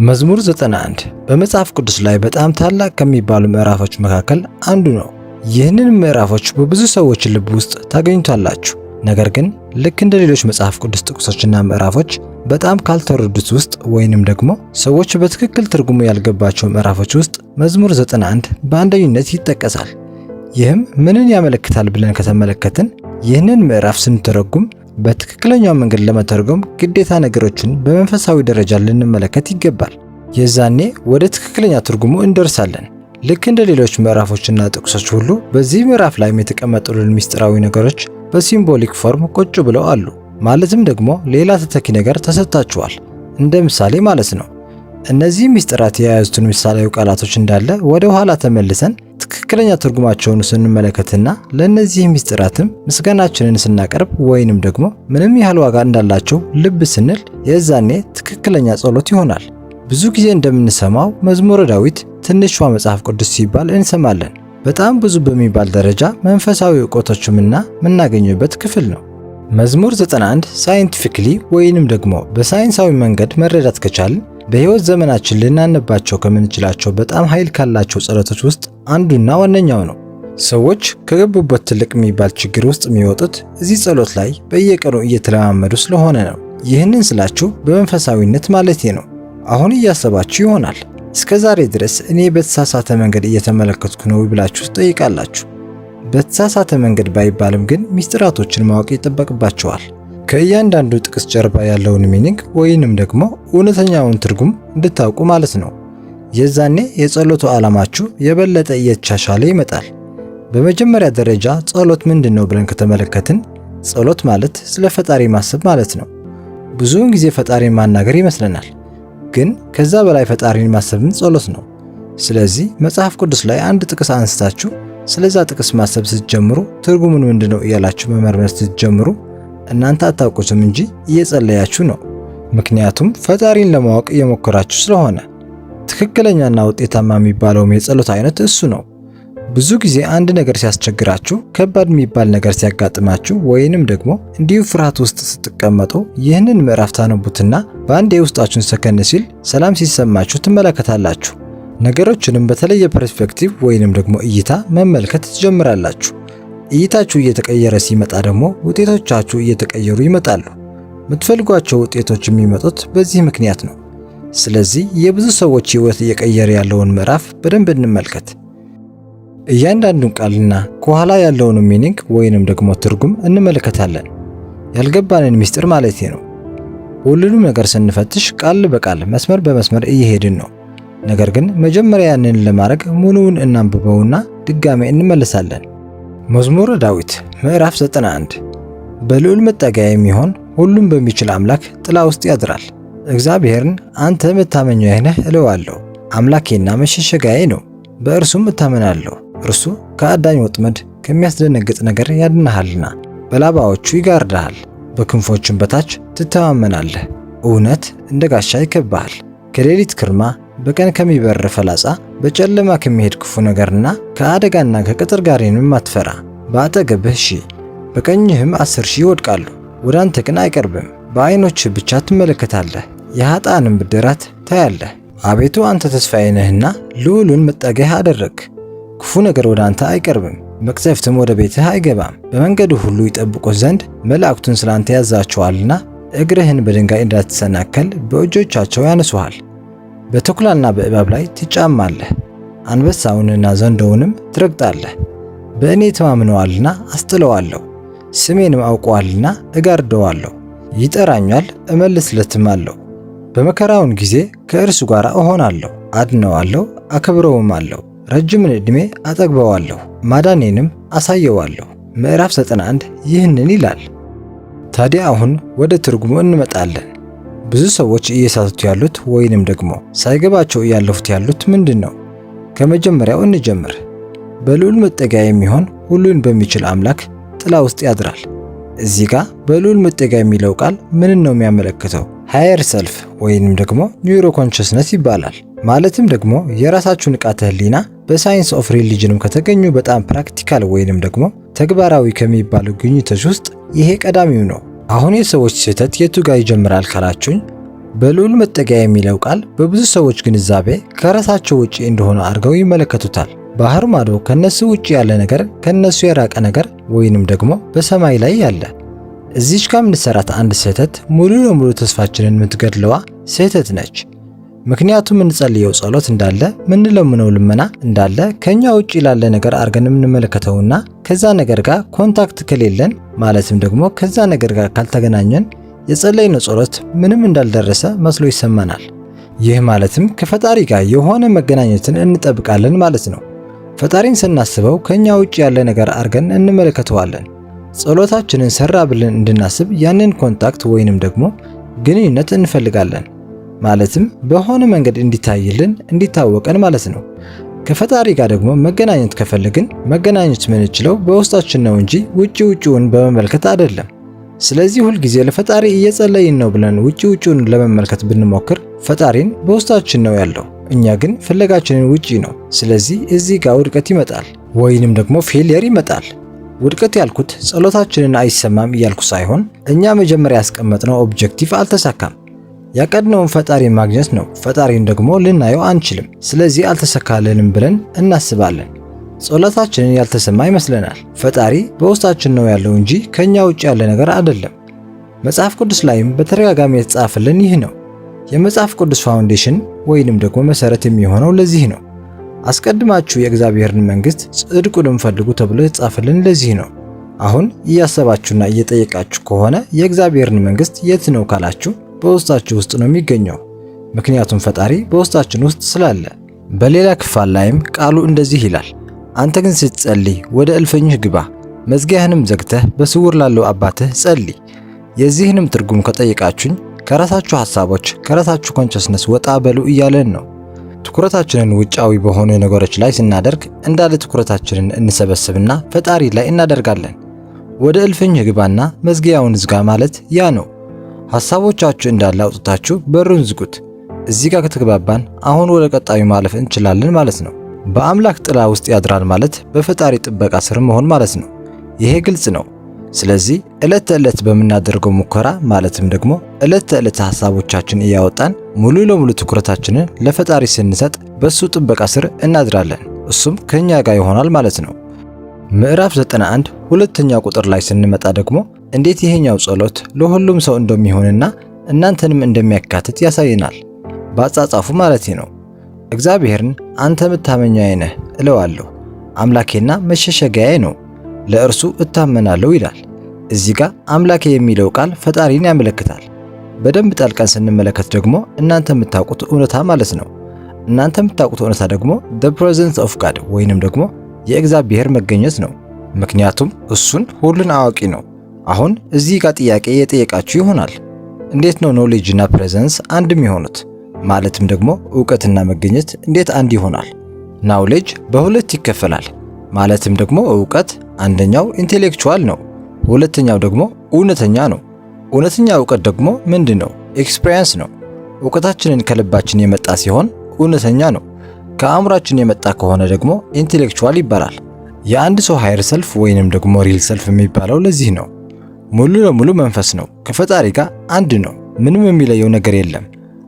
መዝሙር 91 በመጽሐፍ ቅዱስ ላይ በጣም ታላቅ ከሚባሉ ምዕራፎች መካከል አንዱ ነው። ይህንን ምዕራፎች በብዙ ሰዎች ልብ ውስጥ ታገኙታላችሁ። ነገር ግን ልክ እንደ ሌሎች መጽሐፍ ቅዱስ ጥቅሶችና ምዕራፎች በጣም ካልተረዱት ውስጥ ወይንም ደግሞ ሰዎች በትክክል ትርጉሙ ያልገባቸው ምዕራፎች ውስጥ መዝሙር 91 በአንደኝነት ይጠቀሳል። ይህም ምንን ያመለክታል ብለን ከተመለከትን ይህንን ምዕራፍ ስንተረጉም በትክክለኛው መንገድ ለመተርጎም ግዴታ ነገሮችን በመንፈሳዊ ደረጃ ልንመለከት ይገባል። የዛኔ ወደ ትክክለኛ ትርጉሙ እንደርሳለን። ልክ እንደ ሌሎች ምዕራፎችና ጥቅሶች ሁሉ በዚህ ምዕራፍ ላይም የተቀመጡልን ምስጢራዊ ነገሮች በሲምቦሊክ ፎርም ቁጭ ብለው አሉ። ማለትም ደግሞ ሌላ ተተኪ ነገር ተሰጥቷቸዋል፣ እንደ ምሳሌ ማለት ነው። እነዚህ ምስጢራት የያዙትን ምሳሌያዊ ቃላቶች እንዳለ ወደ ኋላ ተመልሰን ትክክለኛ ትርጉማቸውን ስንመለከትና ለእነዚህ ምስጢራትም ምስጋናችንን ስናቀርብ ወይንም ደግሞ ምንም ያህል ዋጋ እንዳላቸው ልብ ስንል የዛኔ ትክክለኛ ጸሎት ይሆናል። ብዙ ጊዜ እንደምንሰማው መዝሙረ ዳዊት ትንሿ መጽሐፍ ቅዱስ ሲባል እንሰማለን። በጣም ብዙ በሚባል ደረጃ መንፈሳዊ ዕውቀቶችምና የምናገኝበት ክፍል ነው። መዝሙር 91 ሳይንቲፊክሊ ወይንም ደግሞ በሳይንሳዊ መንገድ መረዳት ከቻልን በሕይወት ዘመናችን ልናነባቸው ከምንችላቸው በጣም ኃይል ካላቸው ጸሎቶች ውስጥ አንዱና ዋነኛው ነው። ሰዎች ከገቡበት ትልቅ የሚባል ችግር ውስጥ የሚወጡት እዚህ ጸሎት ላይ በየቀኑ እየተለማመዱ ስለሆነ ነው። ይህንን ስላችሁ በመንፈሳዊነት ማለቴ ነው። አሁን እያሰባችሁ ይሆናል፣ እስከ ዛሬ ድረስ እኔ በተሳሳተ መንገድ እየተመለከትኩ ነው ብላችሁ ትጠይቃላችሁ። በተሳሳተ መንገድ ባይባልም ግን ሚስጥራቶችን ማወቅ ይጠበቅባቸዋል። ከእያንዳንዱ ጥቅስ ጀርባ ያለውን ሚኒንግ ወይንም ደግሞ እውነተኛውን ትርጉም እንድታውቁ ማለት ነው። የዛኔ የጸሎቱ ዓላማችሁ የበለጠ እየተሻሻለ ይመጣል። በመጀመሪያ ደረጃ ጸሎት ምንድን ነው ብለን ከተመለከትን ጸሎት ማለት ስለ ፈጣሪ ማሰብ ማለት ነው። ብዙውን ጊዜ ፈጣሪን ማናገር ይመስለናል፣ ግን ከዛ በላይ ፈጣሪን ማሰብም ጸሎት ነው። ስለዚህ መጽሐፍ ቅዱስ ላይ አንድ ጥቅስ አንስታችሁ ስለዛ ጥቅስ ማሰብ ስትጀምሩ ትርጉሙን ምንድነው እያላችሁ መመርመር ስትጀምሩ እናንተ አታውቁትም እንጂ እየጸለያችሁ ነው። ምክንያቱም ፈጣሪን ለማወቅ እየሞከራችሁ ስለሆነ። ትክክለኛና ውጤታማ የሚባለውም የጸሎት አይነት እሱ ነው። ብዙ ጊዜ አንድ ነገር ሲያስቸግራችሁ፣ ከባድ የሚባል ነገር ሲያጋጥማችሁ ወይንም ደግሞ እንዲሁ ፍርሃት ውስጥ ስትቀመጡ ይህንን ምዕራፍ ታነቡትና በአንዴ ውስጣችሁን ሰከን ሲል ሰላም ሲሰማችሁ ትመለከታላችሁ። ነገሮችንም በተለየ ፐርስፔክቲቭ ወይንም ደግሞ እይታ መመልከት ትጀምራላችሁ። እይታችሁ እየተቀየረ ሲመጣ ደግሞ ውጤቶቻችሁ እየተቀየሩ ይመጣሉ። የምትፈልጓቸው ውጤቶች የሚመጡት በዚህ ምክንያት ነው። ስለዚህ የብዙ ሰዎች ሕይወት እየቀየረ ያለውን ምዕራፍ በደንብ እንመልከት። እያንዳንዱን ቃልና ከኋላ ያለውን ሚኒንግ ወይንም ደግሞ ትርጉም እንመለከታለን። ያልገባንን ምስጢር ማለቴ ነው። ሁሉንም ነገር ስንፈትሽ ቃል በቃል መስመር በመስመር እየሄድን ነው። ነገር ግን መጀመሪያ ያንን ለማድረግ ሙሉውን እናንብበውና ድጋሜ እንመለሳለን። መዝሙረ ዳዊት ምዕራፍ 91 በልዑል መጠጊያ የሚሆን ሁሉም በሚችል አምላክ ጥላ ውስጥ ያድራል። እግዚአብሔርን አንተ መታመኛዬ ነህ እለዋለሁ። አምላኬና መሸሸጊያዬ ነው፣ በእርሱም እታመናለሁ። እርሱ ከአዳኝ ወጥመድ ከሚያስደነግጥ ነገር ያድንሃልና፣ በላባዎቹ ይጋርድሃል፣ በክንፎቹም በታች ትተማመናለህ። እውነት እንደ ጋሻ ይከብብሃል። ከሌሊት ግርማ፣ በቀን ከሚበር ፈላጻ፣ በጨለማ ከሚሄድ ክፉ ነገርና ከአደጋና ከቅጥር ጋኔንም አትፈራ። በአጠገብህ 1000 በቀኝህም 10,000 ይወድቃሉ፣ ወደ አንተ ግን አይቀርብም። በዓይኖችህ ብቻ ትመለከታለህ፣ የኃጥአንም ብድራት ታያለህ። አቤቱ አንተ ተስፋዬ ነህና ልዑሉን መጠጊያህ አደረግህ። ክፉ ነገር ወደ አንተ አይቀርብም፣ መቅሰፍትም ወደ ቤትህ አይገባም። በመንገዱ ሁሉ ይጠብቁህ ዘንድ መላእክቱን ስላንተ ያዛቸዋልና እግርህን በድንጋይ እንዳትሰናከል በእጆቻቸው ያነሱሃል። በተኩላና በእባብ ላይ ትጫማለህ፣ አንበሳውንና ዘንዶውንም ትረግጣለህ። በእኔ ተማምነዋልና አስጥለዋለሁ፣ ስሜንም አውቀዋልና እጋርደዋለሁ። ይጠራኛል እመልስለትማለሁ። በመከራውን ጊዜ ከእርሱ ጋር እሆናለሁ፣ አድነዋለሁ፣ አከብረውማለሁ። ረጅምን ዕድሜ አጠግበዋለሁ፣ ማዳኔንም አሳየዋለሁ። ምዕራፍ 91 ይህንን ይላል። ታዲያ አሁን ወደ ትርጉሙ እንመጣለን። ብዙ ሰዎች እየሳቱት ያሉት ወይንም ደግሞ ሳይገባቸው እያለፉት ያሉት ምንድን ነው? ከመጀመሪያው እንጀምር። በልዑል መጠጊያ የሚሆን ሁሉን በሚችል አምላክ ጥላ ውስጥ ያድራል። እዚህ ጋር በልዑል መጠጊያ የሚለው ቃል ምንን ነው የሚያመለክተው? ሃየር ሰልፍ ወይንም ደግሞ ኒውሮ ኮንሽስነስ ይባላል። ማለትም ደግሞ የራሳችሁ ንቃተ ህሊና በሳይንስ ኦፍ ሪሊጅንም ከተገኙ በጣም ፕራክቲካል ወይንም ደግሞ ተግባራዊ ከሚባሉ ግኝቶች ውስጥ ይሄ ቀዳሚው ነው። አሁን የሰዎች ስህተት የቱ ጋር ይጀምራል ካላችሁኝ በልዑል መጠጊያ የሚለው ቃል በብዙ ሰዎች ግንዛቤ ከራሳቸው ውጪ እንደሆነ አድርገው ይመለከቱታል። ባህር ማዶ ከነሱ ውጪ ያለ ነገር፣ ከነሱ የራቀ ነገር ወይንም ደግሞ በሰማይ ላይ ያለ። እዚች ጋር የምንሰራት አንድ ስህተት ሙሉ ለሙሉ ተስፋችንን የምትገድለዋ ስህተት ነች። ምክንያቱም የምንጸልየው ጸሎት እንዳለ፣ ምንለምነው ልመና እንዳለ ከኛ ውጪ ላለ ነገር አድርገን የምንመለከተውና ከዛ ነገር ጋር ኮንታክት ከሌለን ማለትም ደግሞ ከዛ ነገር ጋር ካልተገናኘን የጸለይነው ጸሎት ምንም እንዳልደረሰ መስሎ ይሰማናል። ይህ ማለትም ከፈጣሪ ጋር የሆነ መገናኘትን እንጠብቃለን ማለት ነው። ፈጣሪን ስናስበው ከኛ ውጪ ያለ ነገር አድርገን እንመለከተዋለን። ጸሎታችንን ሰራ ብለን እንድናስብ ያንን ኮንታክት ወይንም ደግሞ ግንኙነት እንፈልጋለን። ማለትም በሆነ መንገድ እንዲታይልን እንዲታወቀን ማለት ነው። ከፈጣሪ ጋር ደግሞ መገናኘት ከፈለግን መገናኘት የምንችለው በውስጣችን ነው እንጂ ውጪውን በመመልከት አይደለም። ስለዚህ ሁልጊዜ ለፈጣሪ እየጸለይን ነው ብለን ውጪውን ለመመልከት ብንሞክር ፈጣሪን በውስጣችን ነው ያለው፣ እኛ ግን ፍለጋችንን ውጪ ነው። ስለዚህ እዚህ ጋር ውድቀት ይመጣል ወይንም ደግሞ ፌሊየር ይመጣል። ውድቀት ያልኩት ጸሎታችንን አይሰማም እያልኩ ሳይሆን እኛ መጀመሪያ ያስቀመጥነው ኦብጀክቲቭ አልተሳካም። ያቀድነውን ፈጣሪ ማግኘት ነው። ፈጣሪን ደግሞ ልናየው አንችልም። ስለዚህ አልተሳካልንም ብለን እናስባለን። ጸሎታችንን ያልተሰማ ይመስለናል። ፈጣሪ በውስጣችን ነው ያለው እንጂ ከኛ ውጭ ያለ ነገር አይደለም። መጽሐፍ ቅዱስ ላይም በተደጋጋሚ የተጻፈልን ይህ ነው። የመጽሐፍ ቅዱስ ፋውንዴሽን ወይንም ደግሞ መሰረት የሚሆነው ለዚህ ነው። አስቀድማችሁ የእግዚአብሔርን መንግሥት ጽድቁንም ፈልጉ ተብሎ የተጻፈልን ለዚህ ነው። አሁን እያሰባችሁና እየጠየቃችሁ ከሆነ የእግዚአብሔርን መንግሥት የት ነው ካላችሁ በውስጣችሁ ውስጥ ነው የሚገኘው። ምክንያቱም ፈጣሪ በውስጣችን ውስጥ ስላለ። በሌላ ክፍል ላይም ቃሉ እንደዚህ ይላል፣ አንተ ግን ስትጸልይ ወደ እልፍኝህ ግባ፣ መዝጊያህንም ዘግተህ በስውር ላለው አባትህ ጸልይ። የዚህንም ትርጉም ከጠየቃችሁኝ ከራሳችሁ ሐሳቦች ከራሳችሁ ኮንሸስነስ ወጣ በሉ እያለን ነው። ትኩረታችንን ውጫዊ በሆኑ ነገሮች ላይ ስናደርግ እንዳለ ትኩረታችንን እንሰበስብና ፈጣሪ ላይ እናደርጋለን። ወደ እልፍኝህ ግባና መዝጊያውን ዝጋ ማለት ያ ነው። ሐሳቦቻችሁ እንዳለ አውጥታችሁ በሩን ዝጉት። እዚህ ጋር ከተግባባን አሁን ወደ ቀጣዩ ማለፍ እንችላለን ማለት ነው። በአምላክ ጥላ ውስጥ ያድራል ማለት በፈጣሪ ጥበቃ ስር መሆን ማለት ነው። ይሄ ግልጽ ነው። ስለዚህ ዕለት ተዕለት በምናደርገው ሙከራ ማለትም ደግሞ ዕለት ተዕለት ሐሳቦቻችን እያወጣን ሙሉ ለሙሉ ትኩረታችንን ለፈጣሪ ስንሰጥ በሱ ጥበቃ ስር እናድራለን። እሱም ከኛ ጋር ይሆናል ማለት ነው። ምዕራፍ 91 ሁለተኛ ቁጥር ላይ ስንመጣ ደግሞ እንዴት ይሄኛው ጸሎት ለሁሉም ሰው እንደሚሆንና እናንተንም እንደሚያካትት ያሳየናል። በአጻጻፉ ማለት ነው። እግዚአብሔርን አንተ መታመኛዬ ነህ እለዋለሁ፣ አምላኬና መሸሸጊያዬ ነው፣ ለእርሱ እታመናለሁ ይላል። እዚህ ጋር አምላኬ የሚለው ቃል ፈጣሪን ያመለክታል። በደንብ ጠልቀን ስንመለከት ደግሞ እናንተ የምታውቁት እውነታ ማለት ነው። እናንተ የምታውቁት እውነታ ደግሞ the presence of God ወይንም ደግሞ የእግዚአብሔር መገኘት ነው። ምክንያቱም እሱን ሁሉን አዋቂ ነው። አሁን እዚህ ጋር ጥያቄ የጠየቃችሁ ይሆናል። እንዴት ነው ኖሌጅ እና ፕሬዘንስ አንድ የሚሆኑት? ማለትም ደግሞ ዕውቀትና መገኘት እንዴት አንድ ይሆናል? ናውሌጅ በሁለት ይከፈላል። ማለትም ደግሞ ዕውቀት አንደኛው ኢንቴሌክቹዋል ነው፣ ሁለተኛው ደግሞ እውነተኛ ነው። እውነተኛ ዕውቀት ደግሞ ምንድን ነው? ኤክስፒሪየንስ ነው። ዕውቀታችንን ከልባችን የመጣ ሲሆን እውነተኛ ነው። ከአእምሯችን የመጣ ከሆነ ደግሞ ኢንቴሌክቹዋል ይባላል። የአንድ ሰው ሃየር ሰልፍ ወይንም ደግሞ ሪል ሰልፍ የሚባለው ለዚህ ነው። ሙሉ ለሙሉ መንፈስ ነው፣ ከፈጣሪ ጋር አንድ ነው፣ ምንም የሚለየው ነገር የለም።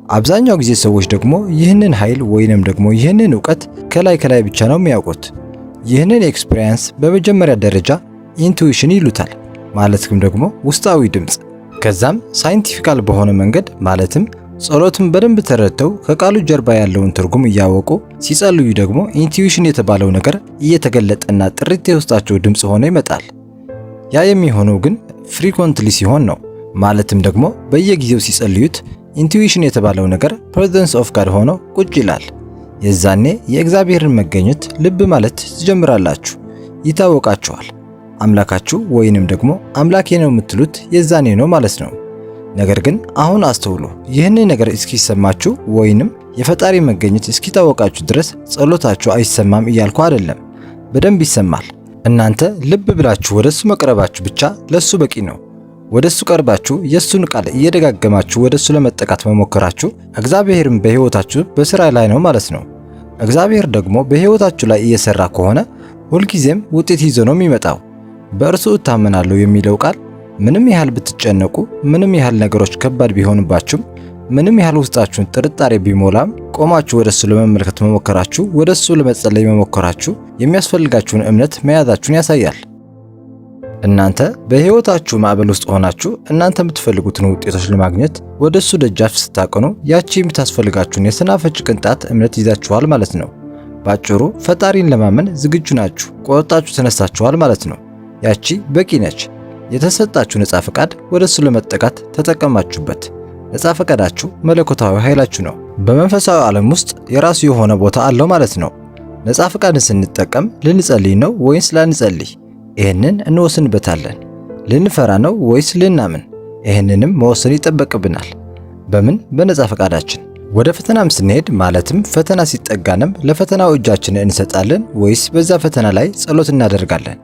አብዛኛው ጊዜ ሰዎች ደግሞ ይህንን ኃይል ወይንም ደግሞ ይህንን ዕውቀት ከላይ ብቻ ነው የሚያውቁት። ይህንን ኤክስፒሪየንስ በመጀመሪያ ደረጃ ኢንቱዊሽን ይሉታል፣ ማለትም ደግሞ ውስጣዊ ድምፅ። ከዛም ሳይንቲፊካል በሆነ መንገድ ማለትም ጸሎትን በደንብ ተረድተው ከቃሉ ጀርባ ያለውን ትርጉም እያወቁ ሲጸልዩ ደግሞ ኢንቱዊሽን የተባለው ነገር እየተገለጠና ጥርት የውስጣቸው ድምፅ ሆኖ ይመጣል። ያ የሚሆነው ግን ፍሪኮንትሊ ሲሆን ነው። ማለትም ደግሞ በየጊዜው ሲጸልዩት ኢንቱዊሽን የተባለው ነገር ፕሬዘንስ ኦፍ ጋድ ሆኖ ቁጭ ይላል። የዛኔ የእግዚአብሔርን መገኘት ልብ ማለት ትጀምራላችሁ፣ ይታወቃችኋል። አምላካችሁ ወይንም ደግሞ አምላኬ ነው የምትሉት የዛኔ ነው ማለት ነው። ነገር ግን አሁን አስተውሉ። ይህንን ነገር እስኪሰማችሁ ወይንም የፈጣሪ መገኘት እስኪታወቃችሁ ድረስ ጸሎታችሁ አይሰማም እያልኩ አይደለም። በደንብ ይሰማል። እናንተ ልብ ብላችሁ ወደሱ መቅረባችሁ ብቻ ለሱ በቂ ነው። ወደሱ ቀርባችሁ የሱን ቃል እየደጋገማችሁ ወደሱ ለመጠቃት መሞከራችሁ እግዚአብሔርም በሕይወታችሁ በሥራ ላይ ነው ማለት ነው። እግዚአብሔር ደግሞ በሕይወታችሁ ላይ እየሰራ ከሆነ ሁልጊዜም ውጤት ይዞ ነው የሚመጣው። በእርሱ እታመናለሁ የሚለው ቃል ምንም ያህል ብትጨነቁ፣ ምንም ያህል ነገሮች ከባድ ቢሆንባችሁም ምንም ያህል ውስጣችሁን ጥርጣሬ ቢሞላም ቆማችሁ ወደሱ ለመመልከት መሞከራችሁ፣ ወደሱ ለመጸለይ መሞከራችሁ የሚያስፈልጋችሁን እምነት መያዛችሁን ያሳያል። እናንተ በሕይወታችሁ ማዕበል ውስጥ ሆናችሁ እናንተ የምትፈልጉትን ውጤቶች ለማግኘት ወደሱ ደጃፍ ስታቀኑ ያቺ የምታስፈልጋችሁን የሰናፍጭ ቅንጣት እምነት ይዛችኋል ማለት ነው። ባጭሩ ፈጣሪን ለማመን ዝግጁ ናችሁ፣ ቆርጣችሁ ተነሳችኋል ማለት ነው። ያቺ በቂ ነች። የተሰጣችሁ ነፃ ፈቃድ ወደሱ ለመጠጋት ተጠቀማችሁበት። ነፃ ፈቃዳችሁ መለኮታዊ ኃይላችሁ ነው። በመንፈሳዊ ዓለም ውስጥ የራሱ የሆነ ቦታ አለው ማለት ነው። ነፃ ፈቃድን ስንጠቀም ልንጸልይ ነው ወይስ ላንጸልይ? ይህንን እንወስንበታለን። ልንፈራ ነው ወይስ ልናምን? ይህንንም መወሰን ይጠበቅብናል። በምን? በነፃ ፈቃዳችን። ወደ ፈተናም ስንሄድ ማለትም ፈተና ሲጠጋንም ለፈተናው እጃችንን እንሰጣለን ወይስ በዛ ፈተና ላይ ጸሎት እናደርጋለን?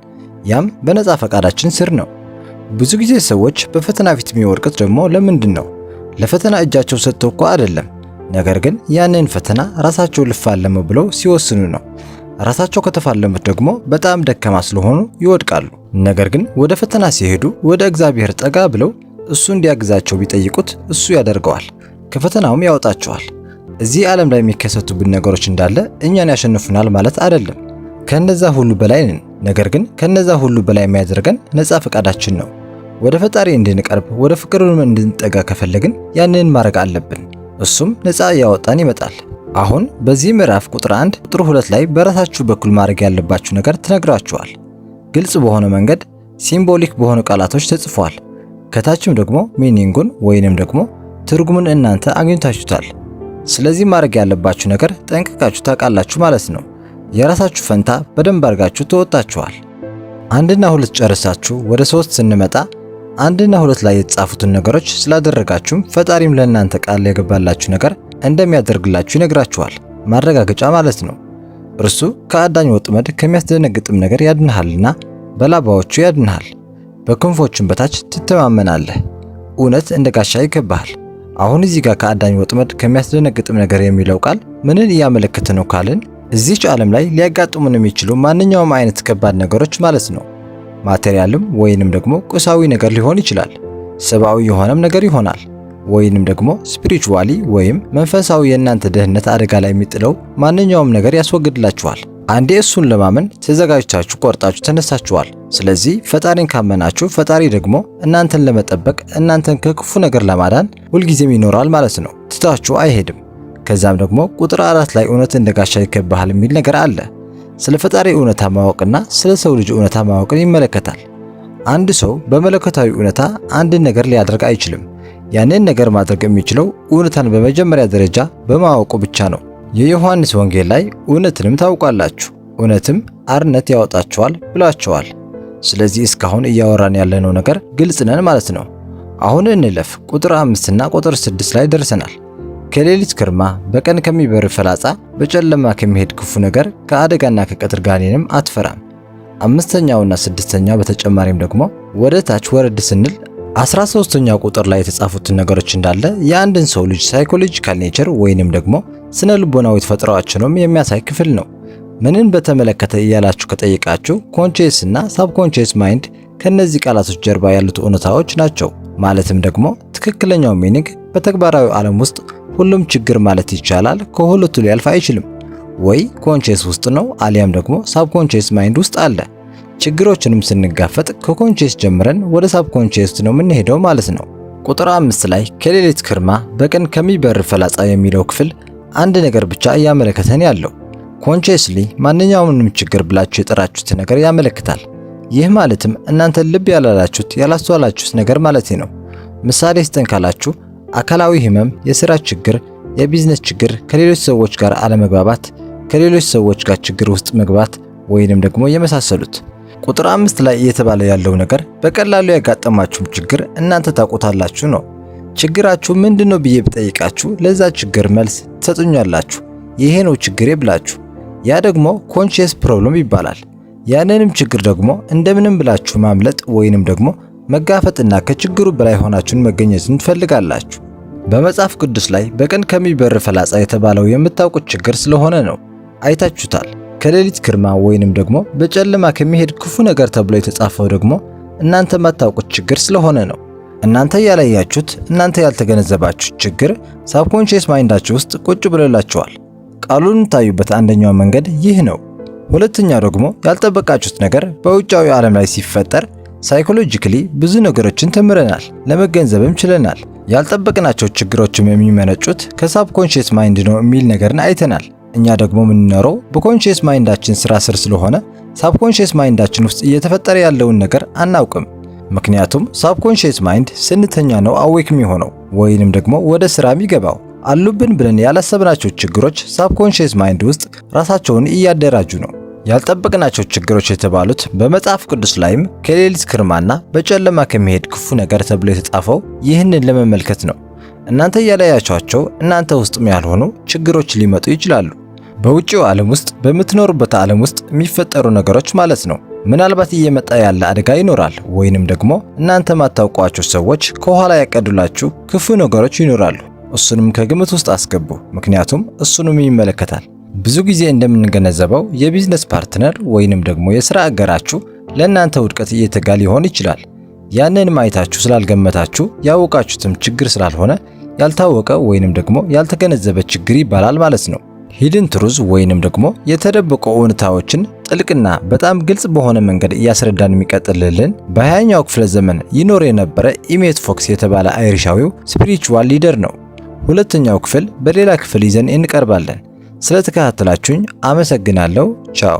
ያም በነፃ ፈቃዳችን ስር ነው። ብዙ ጊዜ ሰዎች በፈተና ፊት የሚወድቁት ደግሞ ለምንድን ነው? ለፈተና እጃቸው ሰጥተው እኮ አይደለም፣ ነገር ግን ያንን ፈተና ራሳቸው ልፋለሙ ብለው ሲወስኑ ነው። ራሳቸው ከተፋለሙት ደግሞ በጣም ደካማ ስለሆኑ ይወድቃሉ። ነገር ግን ወደ ፈተና ሲሄዱ ወደ እግዚአብሔር ጠጋ ብለው እሱ እንዲያግዛቸው ቢጠይቁት እሱ ያደርገዋል፣ ከፈተናውም ያወጣቸዋል። እዚህ ዓለም ላይ የሚከሰቱብን ነገሮች እንዳለ እኛን ያሸንፉናል ማለት አይደለም። ከነዛ ሁሉ በላይ ነን። ነገር ግን ከነዛ ሁሉ በላይ የሚያደርገን ነፃ ፈቃዳችን ነው። ወደ ፈጣሪ እንድንቀርብ ወደ ፍቅሩም እንድንጠጋ ከፈለግን ያንን ማድረግ አለብን። እሱም ነፃ እያወጣን ይመጣል። አሁን በዚህ ምዕራፍ ቁጥር 1 ቁጥር 2 ላይ በራሳችሁ በኩል ማድረግ ያለባችሁ ነገር ተነግራችኋል። ግልጽ በሆነ መንገድ ሲምቦሊክ በሆኑ ቃላቶች ተጽፏል። ከታችም ደግሞ ሚኒንጉን ወይንም ደግሞ ትርጉሙን እናንተ አግኝታችሁታል። ስለዚህ ማድረግ ያለባችሁ ነገር ጠንቅቃችሁ ታውቃላችሁ ማለት ነው። የራሳችሁ ፈንታ በደንብ አድርጋችሁ ተወጣችኋል። 1 እና 2 ጨርሳችሁ ወደ 3 ስንመጣ 1 እና 2 ላይ የተጻፉትን ነገሮች ስላደረጋችሁም ፈጣሪም ለእናንተ ቃል የገባላችሁ ነገር እንደሚያደርግላችሁ ይነግራችኋል። ማረጋገጫ ማለት ነው። እርሱ ከአዳኝ ወጥመድ ከሚያስደነግጥም ነገር ያድንሃልና በላባዎቹ ያድንሃል፣ በክንፎቹም በታች ትተማመናለህ። እውነት እንደ ጋሻ ይከብሃል። አሁን እዚህ ጋር ከአዳኝ ወጥመድ ከሚያስደነግጥም ነገር የሚለው ቃል ምንን እያመለከተ ነው ካልን እዚህች ዓለም ላይ ሊያጋጥሙን የሚችሉ ማንኛውም አይነት ከባድ ነገሮች ማለት ነው። ማቴሪያልም ወይንም ደግሞ ቁሳዊ ነገር ሊሆን ይችላል። ሰብአዊ የሆነም ነገር ይሆናል። ወይንም ደግሞ ስፒሪቹዋሊ ወይም መንፈሳዊ የእናንተ ደህንነት አደጋ ላይ የሚጥለው ማንኛውም ነገር ያስወግድላችኋል። አንዴ እሱን ለማመን ተዘጋጅታችሁ ቆርጣችሁ ተነሳችኋል። ስለዚህ ፈጣሪን ካመናችሁ ፈጣሪ ደግሞ እናንተን ለመጠበቅ እናንተን ከክፉ ነገር ለማዳን ሁልጊዜም ይኖራል ማለት ነው። ትታችሁ አይሄድም። ከዛም ደግሞ ቁጥር 4 ላይ እውነት እንደ ጋሻ ይከብሃል የሚል ነገር አለ። ስለ ፈጣሪ እውነታ ማወቅና ስለ ሰው ልጅ እውነታ ማወቅን ይመለከታል። አንድ ሰው በመለኮታዊ እውነታ አንድን ነገር ሊያደርግ አይችልም። ያንን ነገር ማድረግ የሚችለው እውነታን በመጀመሪያ ደረጃ በማወቁ ብቻ ነው። የዮሐንስ ወንጌል ላይ እውነትንም ታውቃላችሁ፣ እውነትም አርነት ያወጣችኋል ብሏቸዋል። ስለዚህ እስካሁን እያወራን ያለነው ነገር ግልጽ ነን ማለት ነው። አሁን እንለፍ። ቁጥር 5 እና ቁጥር 6 ላይ ደርሰናል። ከሌሊት ግርማ፣ በቀን ከሚበር ፍላጻ፣ በጨለማ ከሚሄድ ክፉ ነገር፣ ከአደጋና ከቀትር ጋኔንም አትፈራም። 5ኛውና 6ኛው በተጨማሪም ደግሞ ወደ ታች ወረድ ስንል 13ኛው ቁጥር ላይ የተጻፉትን ነገሮች እንዳለ የአንድን ሰው ልጅ ሳይኮሎጂካል ኔቸር ወይንም ደግሞ ስነ ልቦናዊ ተፈጥሯችንም የሚያሳይ ክፍል ነው። ምንን በተመለከተ እያላችሁ ከጠየቃችሁ ኮንሺየስ እና ሳብኮንሺየስ ማይንድ ከነዚህ ቃላቶች ጀርባ ያሉት እውነታዎች ናቸው። ማለትም ደግሞ ትክክለኛው ሚኒንግ በተግባራዊ ዓለም ውስጥ ሁሉም ችግር ማለት ይቻላል ከሁለቱ ሊያልፍ አይችልም። ወይ ኮንሺየስ ውስጥ ነው አሊያም ደግሞ ሳብኮንሺየስ ማይንድ ውስጥ አለ። ችግሮችንም ስንጋፈጥ ከኮንሺየስ ጀምረን ወደ ሳብኮንሺየስ ነው የምንሄደው ማለት ነው። ቁጥር 5 ላይ ከሌሊት ግርማ፣ በቀን ከሚበር ፍላጻ የሚለው ክፍል አንድ ነገር ብቻ እያመለከተን ያለው ኮንሺየስሊ ማንኛውንም ችግር ብላችሁ የጠራችሁት ነገር ያመለክታል። ይህ ማለትም እናንተ ልብ ያላላችሁት ያላስተዋላችሁት ነገር ማለት ነው። ምሳሌ ስጠን ካላችሁ አካላዊ ህመም፣ የሥራ ችግር፣ የቢዝነስ ችግር፣ ከሌሎች ሰዎች ጋር አለመግባባት፣ ከሌሎች ሰዎች ጋር ችግር ውስጥ መግባት ወይንም ደግሞ የመሳሰሉት። ቁጥር 5 ላይ እየተባለ ያለው ነገር በቀላሉ ያጋጠማችሁ ችግር እናንተ ታውቁታላችሁ ነው። ችግራችሁ ምንድነው ብዬ ብጠይቃችሁ ለዛ ችግር መልስ ትሰጡኛላችሁ። ይሄ ነው ችግሬ ብላችሁ። ያ ደግሞ ኮንሺየስ ፕሮብለም ይባላል። ያንንም ችግር ደግሞ እንደምንም ብላችሁ ማምለጥ ወይንም ደግሞ መጋፈጥና ከችግሩ በላይ ሆናችሁን መገኘትን ትፈልጋላችሁ። በመጽሐፍ ቅዱስ ላይ በቀን ከሚበር ፍላጻ የተባለው የምታውቁት ችግር ስለሆነ ነው። አይታችሁታል። ከሌሊት ግርማ ወይንም ደግሞ በጨለማ ከሚሄድ ክፉ ነገር ተብሎ የተጻፈው ደግሞ እናንተ የማታውቁት ችግር ስለሆነ ነው። እናንተ ያላያችሁት፣ እናንተ ያልተገነዘባችሁት ችግር ሳብኮንሺየስ ማይንዳችሁ ውስጥ ቁጭ ብሎላችኋል። ቃሉን የምታዩበት አንደኛው መንገድ ይህ ነው። ሁለተኛው ደግሞ ያልጠበቃችሁት ነገር በውጫዊ ዓለም ላይ ሲፈጠር ሳይኮሎጂካሊ ብዙ ነገሮችን ተምረናል፣ ለመገንዘብም ችለናል። ያልጠበቅናቸው ችግሮችም የሚመነጩት ከሳብኮንሺየስ ማይንድ ነው የሚል ነገርን አይተናል። እኛ ደግሞ የምንኖረው በኮንሺየስ ማይንዳችን ስራ ስር ስለሆነ ሳብኮንሺየስ ማይንዳችን ውስጥ እየተፈጠረ ያለውን ነገር አናውቅም። ምክንያቱም ሳብኮንሺየስ ማይንድ ስንተኛ ነው አዌክ የሚሆነው ወይንም ደግሞ ወደ ስራ የሚገባው። አሉብን ብለን ያላሰብናቸው ችግሮች ሳብኮንሺየስ ማይንድ ውስጥ ራሳቸውን እያደራጁ ነው። ያልጠበቅናቸው ችግሮች የተባሉት በመጽሐፍ ቅዱስ ላይም ከሌሊት ግርማና በጨለማ ከሚሄድ ክፉ ነገር ተብሎ የተጻፈው ይህንን ለመመልከት ነው። እናንተ ያላያችኋቸው እናንተ ውስጥም ያልሆኑ ችግሮች ሊመጡ ይችላሉ። በውጪው ዓለም ውስጥ በምትኖሩበት ዓለም ውስጥ የሚፈጠሩ ነገሮች ማለት ነው። ምናልባት እየመጣ ያለ አደጋ ይኖራል፣ ወይንም ደግሞ እናንተ ማታውቋቸው ሰዎች ከኋላ ያቀዱላችሁ ክፉ ነገሮች ይኖራሉ። እሱንም ከግምት ውስጥ አስገቡ፣ ምክንያቱም እሱንም ይመለከታል። ብዙ ጊዜ እንደምንገነዘበው የቢዝነስ ፓርትነር ወይንም ደግሞ የሥራ አጋራችሁ ለእናንተ ውድቀት እየተጋ ሊሆን ይችላል። ያንን ማየታችሁ ስላልገመታችሁ ያወቃችሁትም ችግር ስላልሆነ ያልታወቀ ወይንም ደግሞ ያልተገነዘበ ችግር ይባላል ማለት ነው። ሂድን ትሩዝ ወይንም ደግሞ የተደበቁ እውነታዎችን ጥልቅና በጣም ግልጽ በሆነ መንገድ እያስረዳን የሚቀጥልልን በ20ኛው ክፍለ ዘመን ይኖር የነበረ ኢሜት ፎክስ የተባለ አይሪሻዊው ስፒሪቹዋል ሊደር ነው። ሁለተኛው ክፍል በሌላ ክፍል ይዘን እንቀርባለን። ስለተከታተላችሁኝ አመሰግናለሁ። ቻው።